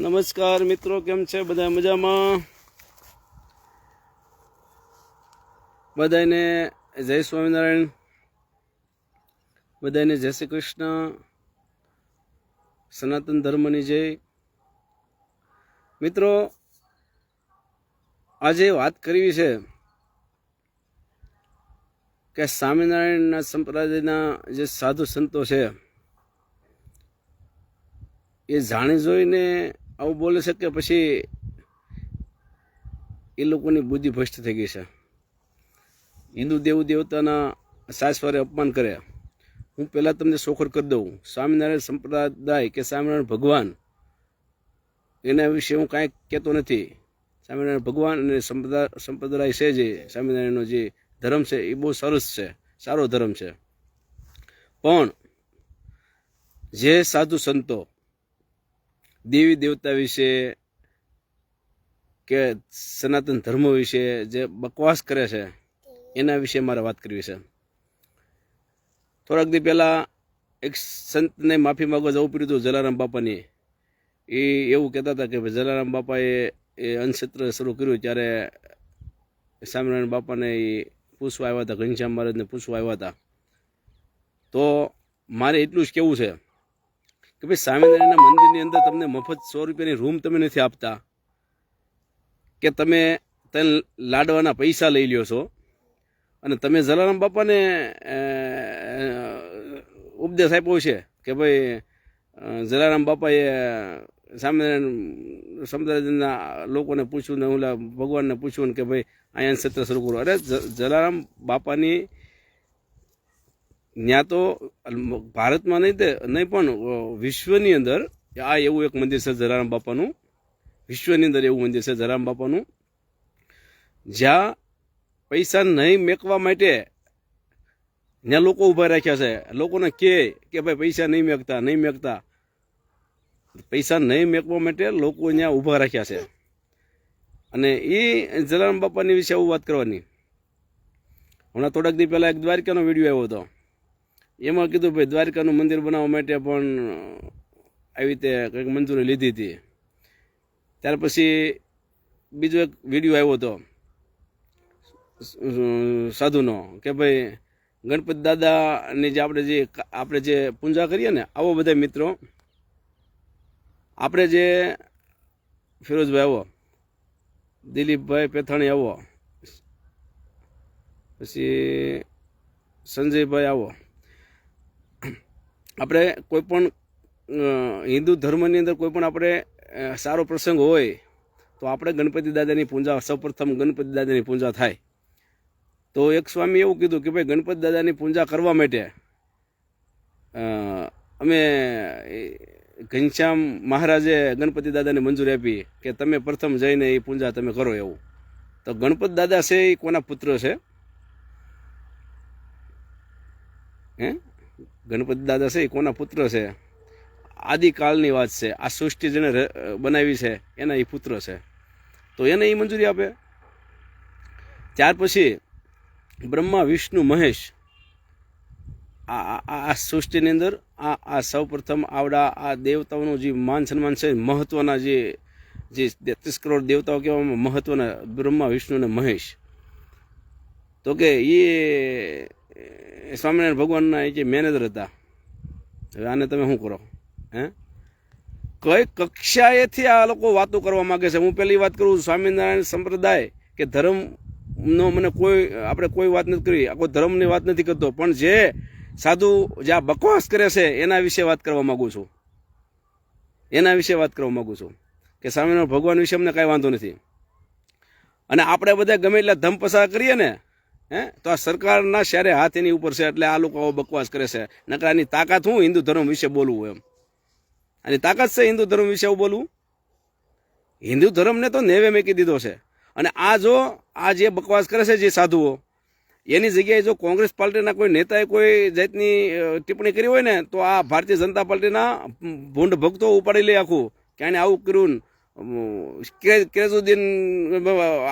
નમસ્કાર મિત્રો, કેમ છે બધા? મજામાં? બધાને જય સ્વામિનારાયણ, બધાને જય શ્રી કૃષ્ણ, સનાતન ધર્મની જય. મિત્રો, આજે વાત કરવી છે કે સ્વામિનારાયણના સંપ્રદાયના જે સાધુ સંતો છે એ જાણી જોઈને આવું બોલે છે કે પછી એ લોકોની બુદ્ધિ ભ્રષ્ટ થઈ ગઈ છે. હિન્દુ દેવ દેવતાના સાસવારે અપમાન કરે. હું પહેલાં તમને સોખર કરી દઉં, સ્વામિનારાયણ સંપ્રદાય કે સ્વામિનારાયણ ભગવાન એના વિશે હું કાંઈ કહેતો નથી. સ્વામિનારાયણ ભગવાન અને સંપ્રદાય છે જે સ્વામિનારાયણનો જે ધર્મ છે એ બહુ સરસ છે, સારો ધર્મ છે. પણ જે સાધુ સંતો દેવી દેવતા વિશે કે સનાતન ધર્મ વિશે જે બકવાસ કરે છે એના વિશે મારે વાત કરવી છે. થોડાક દી પહેલાં એક સંતને માફી માગવા જવું પડ્યું હતું, જલારામ બાપાની. એ એવું કહેતા હતા કે જલારામ બાપાએ એ અન્નક્ષેત્ર શરૂ કર્યું ત્યારે સ્વામિનારાયણ બાપાને એ પૂછવા આવ્યા હતા, ઘનશ્યામ મહારાજને પૂછવા આવ્યા હતા. તો મારે એટલું જ કહેવું છે કે ભાઈ સ્વામિનારાયણના મંદિરની અંદર તમને મફત 100 રૂપિયાની રૂમ તમે નથી આપતા, કે તમે લાડવાના પૈસા લઈ લ્યો છો, અને તમે જલારામ બાપાને ઉપદેશ આપ્યો છે કે ભાઈ જલારામ બાપાએ સ્વામિનારાયણ સંપ્રદાયના લોકોને પૂછ્યું ને ઓલા ભગવાનને પૂછ્યું ને કે ભાઈ અહીંયા સત્ર શરૂ કરો. અરે જલારામ બાપાની ત્યાં તો ભારતમાં નહીં પણ વિશ્વની અંદર આ એવું એક મંદિર છે જલારામ બાપાનું. વિશ્વની અંદર એવું મંદિર છે જલારામ બાપાનું જ્યાં પૈસા નહીં મેકવા માટે ત્યાં લોકો ઊભા રાખ્યા છે. લોકોને કે ભાઈ પૈસા નહીં મેકતા પૈસા નહીં મેકવા માટે લોકો ત્યાં ઊભા રાખ્યા છે. અને એ જલારામ બાપાની વિશે આવું વાત કરવાની. હમણાં થોડાક દી પહેલાં એક દ્વારકાનો વિડીયો આવ્યો હતો. એમાં કીધું ભાઈ દ્વારકાનું મંદિર બનાવવા માટે પણ આવી રીતે કંઈક મંજૂરી લીધી હતી. ત્યાર પછી બીજો એક વિડીયો આવ્યો હતો સાધુનો કે ભાઈ ગણપતિ દાદાની જે આપણે જે પૂજા કરીએ ને, આવો બધા મિત્રો, આપણે જે ફિરોઝભાઈ આવો, દિલીપભાઈ પેથાણી આવો, પછી સંજયભાઈ આવો, આપણે કોઈ પણ હિન્દુ ધર્મની અંદર કોઈ પણ આપણે સારો પ્રસંગ હોય તો આપણે ગણપતિ દાદાની પૂજા, સૌપ્રથમ ગણપતિ દાદાની પૂજા થાય. તો એક સ્વામી એવું કીધું કે ભાઈ ગણપતિ દાદાની પૂજા કરવા માટે અમે ઘનશ્યામ મહારાજે ગણપતિ દાદાને મંજૂરી આપી કે તમે પ્રથમ જઈને એ પૂજા તમે કરો એવું. તો ગણપતિ દાદા છે એ કોના પુત્ર છે? ગણપતિ દાદા છે એ કોના પુત્ર છે? આદિકાળની વાત છે. આ સૃષ્ટિ જેને બનાવી છે એના એ પુત્ર છે. તો એને એ મંજૂરી આપે. ત્યાર પછી બ્રહ્મા વિષ્ણુ મહેશ આ સૃષ્ટિની અંદર આ સૌ પ્રથમ આવડા આ દેવતાઓનું જે માન સન્માન છે, મહત્વના જે 33 કરોડ દેવતાઓ કહેવામાં મહત્વના બ્રહ્મા વિષ્ણુ અને મહેશ. તો કે એ સ્વામિનારાયણ ભગવાનના એ જે મેનેજર હતા. હવે આને તમે શું કરો? કઈ કક્ષાએથી આ લોકો વાતો કરવા માંગે છે? હું પહેલી વાત કરું, સ્વામિનારાયણ સંપ્રદાય કે ધર્મનો મને આપણે કોઈ વાત નથી કરી, કોઈ ધર્મની વાત નથી કરતો, પણ જે સાધુ જે આ બકવાસ કરે છે એના વિશે વાત કરવા માગું છું. કે સ્વામિનારાયણ ભગવાન વિશે અમને કાંઈ વાંધો નથી. અને આપણે બધા ગમે એટલા ધમ પસાર કરીએ ને તો આ સરકારના શહેરે હાથ એની ઉપર છે, એટલે આ લોકો આવો બકવાસ કરે છે. નકર આની તાકાત હું હિન્દુ ધર્મ વિશે બોલવું એમ? આની તાકાત છે હિન્દુ ધર્મ વિશે બોલવું? હિન્દુ ધર્મને તો નેવે મેકી દીધો છે. અને આ જે બકવાસ કરે છે જે સાધુઓ, એની જગ્યાએ જો કોંગ્રેસ પાર્ટીના કોઈ નેતાએ કોઈ જાતની ટિપ્પણી કરી હોય ને તો આ ભારતીય જનતા પાર્ટીના ભૂંડ ભક્તો ઉપાડી લે આખું કે આને આવું કર્યું. કેજુદ્દીન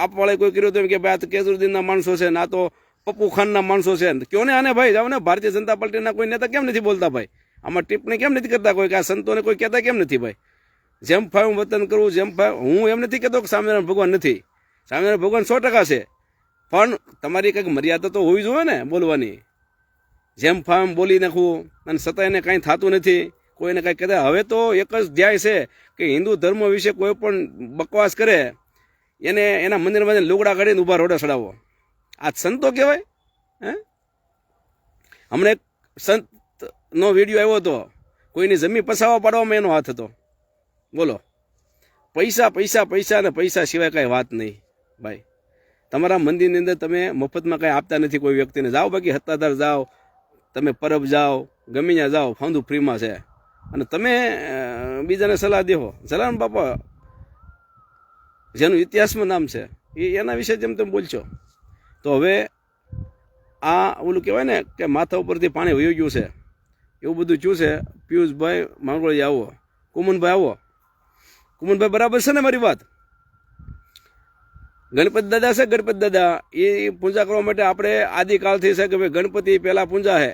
આપવાળે કોઈ કર્યું હતું કે ભાઈ આ કેજુદ્દીનના માણસો છે, ના તો પપ્પુ ખાનના માણસો છે. કયો ને આને ભાઈ જાઓ ને, ભારતીય જનતા પાર્ટીના કોઈ નેતા કેમ નથી બોલતા ભાઈ? આમાં ટિપ્પણી કેમ નથી કરતા કોઈ? કે આ સંતોને કોઈ કહેતા કેમ નથી ભાઈ? જેમ ફાવે વતન કરવું, જેમ ફાવે. હું એમ નથી કહેતો કે સ્વામિનારાયણ ભગવાન નથી, સ્વામિનારાયણ ભગવાન 100% છે, પણ તમારી કંઈક મર્યાદા તો હોવી જોઈએ ને બોલવાની. જેમ ફાવે બોલી નાખવું અને છતાં એને કાંઈ થતું નથી, કોઈને કાંઈ કહેતા. હવે તો એક જ ધ્યેય છે કે હિન્દુ ધર્મ વિશે કોઈ પણ બકવાસ કરે એને એના મંદિરમાં લુગડા કાઢીને ઊભા રોડે ચડાવો. આ સંતો કહેવાય? હે, હમણાં એક સંતનો વિડીયો આવ્યો હતો, કોઈની જમીન પસાવા પાડવામાં એનો હાથ હતો. બોલો, પૈસા પૈસા પૈસા ને પૈસા સિવાય કાંઈ વાત નહીં ભાઈ. તમારા મંદિરની અંદર તમે મફતમાં કાંઈ આપતા નથી કોઈ વ્યક્તિને. જાઓ બાકી હત્તાધાર જાઓ, તમે પરબ જાઓ, ગમે ત્યાં જાઓ, ફાંદું ફ્રીમાં છે. અને તમે બીજાને સલાહ દેવો. જલારામ બાપા જેનું ઇતિહાસમાં નામ છે એના વિશે જેમ તમે બોલશો તો હવે આ ઓલું કહેવાય ને કે માથા ઉપરથી પાણી વહી ગયું છે, એવું બધું થયું છે. પિયુષભાઈ માંગરોળી આવો, કુમનભાઈ આવો. કુમનભાઈ બરાબર છે ને મારી વાત? ગણપતિ દાદા છે, ગણપતિ દાદા એ પૂજા કરવા માટે આપણે આદિકાળથી છે કે ભાઈ ગણપતિ પહેલા પૂજા છે,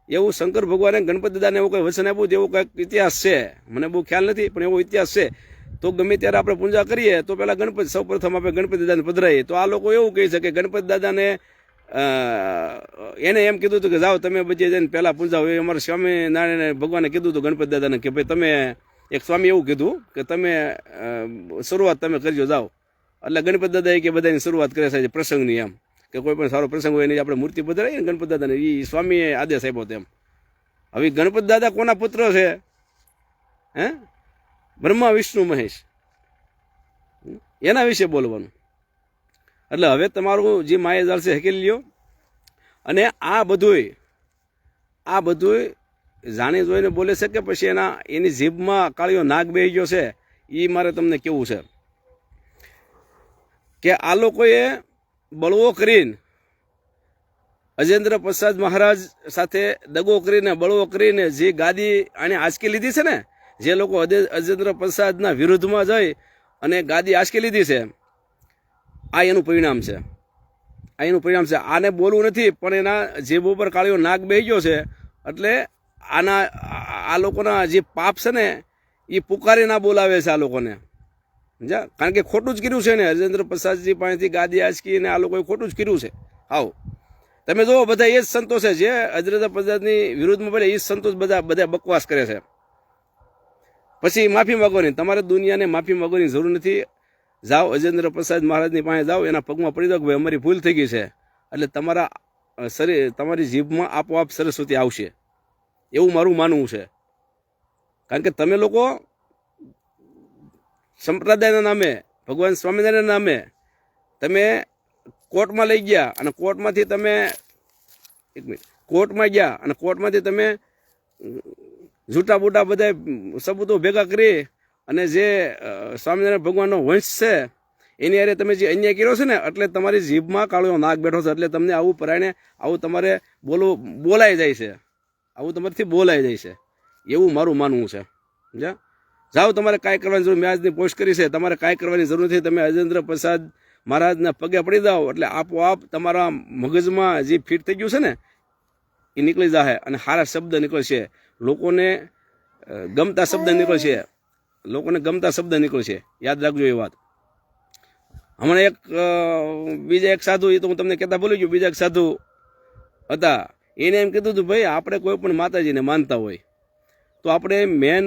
એવું શંકર ભગવાને ગણપતિ દાદાને એવું કંઈ વચન આપ્યું, એવું કંઈક ઇતિહાસ છે. મને બહુ ખ્યાલ નથી, પણ એવો ઇતિહાસ છે. તો ગમે ત્યારે આપણે પૂજા કરીએ તો પહેલા ગણપતિ, સૌ પ્રથમ આપણે ગણપતિ દાદાને પધરાઈએ. તો આ લોકો એવું કહે છે કે ગણપતિ દાદાને એને એમ કીધું હતું કે જાઓ તમે બચી જઈને પહેલા પૂજા હોય. અમારા સ્વામિનારાયણ ભગવાને કીધું હતું ગણપતિ દાદાને કે ભાઈ તમે, એક સ્વામી એવું કીધું કે તમે શરૂઆત તમે કરજો, જાઓ. એટલે ગણપતિ દાદા કે બધાની શરૂઆત કરે છે પ્રસંગની, એમ કે કોઈ પણ સારો પ્રસંગ હોય એની આપણે મૂર્તિ પધરાઈએ ને ગણપતિ દાદાને, એ સ્વામીએ આદેશ આપ્યો તેમ. હવે ગણપતિ દાદા કોના પુત્ર છે? હે, બ્રહ્મા વિષ્ણુ મહેશ, એના વિશે બોલવાનું. એટલે હવે તમારું જે માયાજાળ છે હકેલી લ્યો. અને આ બધુંય જાણી જોઈને બોલે છે કે પછી એની જીભમાં કાળિયો નાગ બેહી ગયો છે? એ મારે તમને કેવું છે કે આ લોકોએ બળવો કરીને અજેન્દ્ર પ્રસાદ મહારાજ સાથે દગો કરીને, બળવો કરીને જે ગાદી આને આંચકી લીધી છે ને, જે લોકો અજેન્દ્ર પ્રસાદના વિરુદ્ધમાં જઈ અને ગાદી આંચકી લીધી છે, આ એનું પરિણામ છે. આ એનું પરિણામ છે. આને બોલવું નથી, પણ એના જીભ ઉપર કાળિયો નાગ બેહી ગયો છે. એટલે આ લોકોના જે પાપ છે ને એ પુકારી ના બોલાવે છે આ લોકોને. સમજ્યા? કારણ કે ખોટું જ કર્યું છે ને, અજેન્દ્ર પ્રસાદજી પાસેથી ગાદી આંચકીને આ લોકોએ ખોટું જ કર્યું છે. આવો તમે જુઓ, બધા એ જ સંતો છે જે અજેન્દ્ર પ્રસાદની વિરુદ્ધમાં બોલે, એ જ સંતો બધા બકવાસ કરે છે. પછી માફી માગવાની, તમારે દુનિયાને માફી માગવાની જરૂર નથી. જાઓ અજેન્દ્ર પ્રસાદ મહારાજની પાસે જાઓ, એના પગમાં પડી દો કે ભાઈ અમારી ભૂલ થઈ ગઈ છે. એટલે તમારા શરીર, તમારી જીભમાં આપોઆપ સરસ્વતી આવશે, એવું મારું માનવું છે. કારણ કે તમે લોકો સંપ્રદાયના નામે, ભગવાન સ્વામિનારાયણના નામે તમે કોર્ટમાં લઈ ગયા, અને કોર્ટમાંથી તમે કોર્ટમાં ગયા અને કોર્ટમાંથી તમે જૂઠા બૂટા બધા સબૂતો ભેગા કરી અને જે સ્વામિનારાયણ ભગવાનનો વંશ છે એની હારે તમે જે અન્યાય કર્યો છે ને, એટલે તમારી જીભમાં કાળો નાગ બેઠો છે. એટલે તમને આવું પરાયણે આવું તમારે બોલાઈ જાય છે, આવું તમારાથી બોલાઈ જાય છે, એવું મારું માનવું છે. સમજ્યા? જાઓ, તમારે કાંઈ કરવાની જરૂર, મેં આજની પોસ્ટ કરી છે, તમારે કાંઈ કરવાની જરૂર નથી. તમે અજેન્દ્ર પ્રસાદ મહારાજના પગે પડી જાઓ એટલે આપોઆપ તમારા મગજમાં જે ફિટ થઈ ગયું છે ને એ નીકળી જશે, અને સારા શબ્દ નીકળશે, લોકોને ગમતા શબ્દ નીકળશે, લોકોને ગમતા શબ્દ નીકળશે. યાદ રાખજો એ વાત. હમણાં બીજા એક સાધુ, એ તો હું તમને કહેતા ભૂલી ગયો, બીજા એક સાધુ હતા, એને એમ કીધું હતું ભાઈ આપણે કોઈ પણ માતાજીને માનતા હોય તો આપણે મેન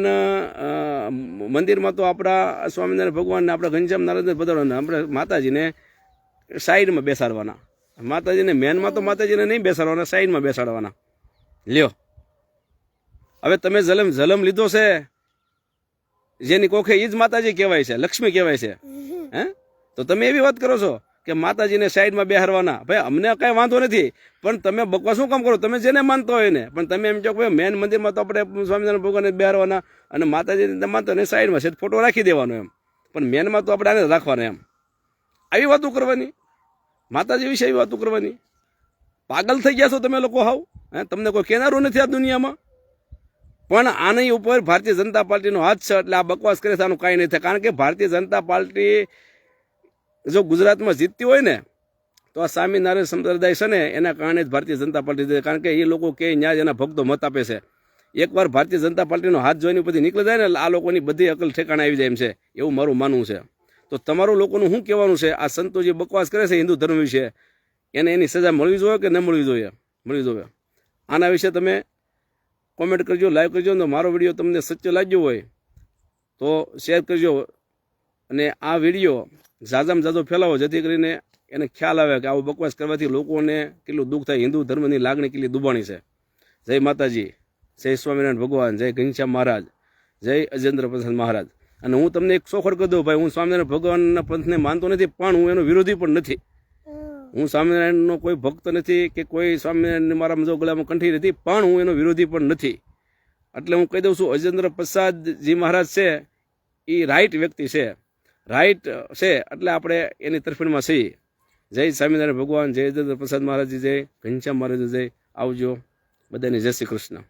મંદિરમાં તો આપણા સ્વામિનારાયણ ભગવાનને, આપણા ઘનશ્યામ નારાયણ પધારવાના, આપણે માતાજીને સાઈડમાં બેસાડવાના. માતાજીને મેનમાં તો માતાજીને નહીં બેસાડવાના, સાઈડમાં બેસાડવાના. લ્યો, હવે તમે જલમ લીધો છે, જેની કોખે એ જ માતાજી કહેવાય છે, લક્ષ્મી કહેવાય છે. હે, તો તમે એવી વાત કરો છો કે માતાજીને સાઈડમાં બેહારવાના. ભાઈ અમને કાંઈ વાંધો નથી, પણ તમે બકવાસ શું કામ કરો? તમે જેને માનતો હોય ને, પણ તમે એમ કહો કે મેન મંદિરમાં તો આપણે સ્વામિનારાયણ ભગવાનને બેહારવાના અને માતાજીને માનતો ને સાઈડમાં છે ફોટો રાખી દેવાનો એમ, પણ મેનમાં તો આપણે આને રાખવાના એમ. આવી વાતો કરવાની, માતાજી વિશે આવી વાતો કરવાની? પાગલ થઈ ગયા છો તમે લોકો હાવ? હે, તમને કોઈ કહેનારું નથી આ દુનિયામાં? પણ આની ઉપર ભારતીય જનતા પાર્ટીનો હાથ છે, એટલે આ બકવાસ કરે છે, આનું કાંઈ નહીં થાય. કારણ કે ભારતીય જનતા પાર્ટી જો ગુજરાતમાં જીતતી હોય ને તો આ સ્વામિનારાયણ સંપ્રદાય છે ને એના કારણે જ ભારતીય જનતા પાર્ટી, કારણ કે એ લોકો કે ન્યાય એના ભક્તો મત આપે છે. એકવાર ભારતીય જનતા પાર્ટીનો હાથ જોઈને પછી નીકળી જાય ને આ લોકોની બધી અકલ ઠેકાણે આવી જાય એમ છે, એવું મારું માનવું છે. તો તમારું લોકોનું શું કહેવાનું છે? આ સંતો જે બકવાસ કરે છે હિન્દુ ધર્મ વિશે, એને એની સજા મળવી જોઈએ કે ન મળવી જોઈએ? મળવી જોઈએ. આના વિશે તમે કોમેન્ટ કરજો, લાઈક કરજો. તો મારો વિડીયો તમને સચ્ચો લાગ્યો હોય તો શેર કરજો, અને આ વિડીયો ઝાઝામાં ઝાઝો ફેલાવો, જેથી કરીને એને ખ્યાલ આવે કે આવો બકવાસ કરવાથી લોકોને કેટલું દુઃખ થાય. હિન્દુ ધર્મની લાગણી કેટલી દુબાણી છે. જય માતાજી, જય સ્વામિનારાયણ ભગવાન, જય ઘનશ્યામ મહારાજ, જય અજેન્દ્ર પ્રસાદ મહારાજ. અને હું તમને એક સોખડ કરી દઉં ભાઈ, હું સ્વામિનારાયણ ભગવાનના પંથને માનતો નથી, પણ હું એનો વિરોધી પણ નથી. હું સ્વામિનારાયણનો કોઈ ભક્ત નથી કે કોઈ સ્વામિનારાયણ મારા જો ગળામાં કંઠી નથી, પણ હું એનો વિરોધી પણ નથી. એટલે હું કહી દઉં છું, અજેન્દ્ર પ્રસાદજી મહારાજ છે એ રાઈટ વ્યક્તિ છે, રાઈટ છે, એટલે આપણે એની તરફેણમાં છીએ. જય સ્વામિનારાયણ ભગવાન, જય અજેન્દ્ર પ્રસાદ મહારાજ, જય ઘનશ્યામ મહારાજ, જય. આવજો બધાને, જય શ્રી કૃષ્ણ.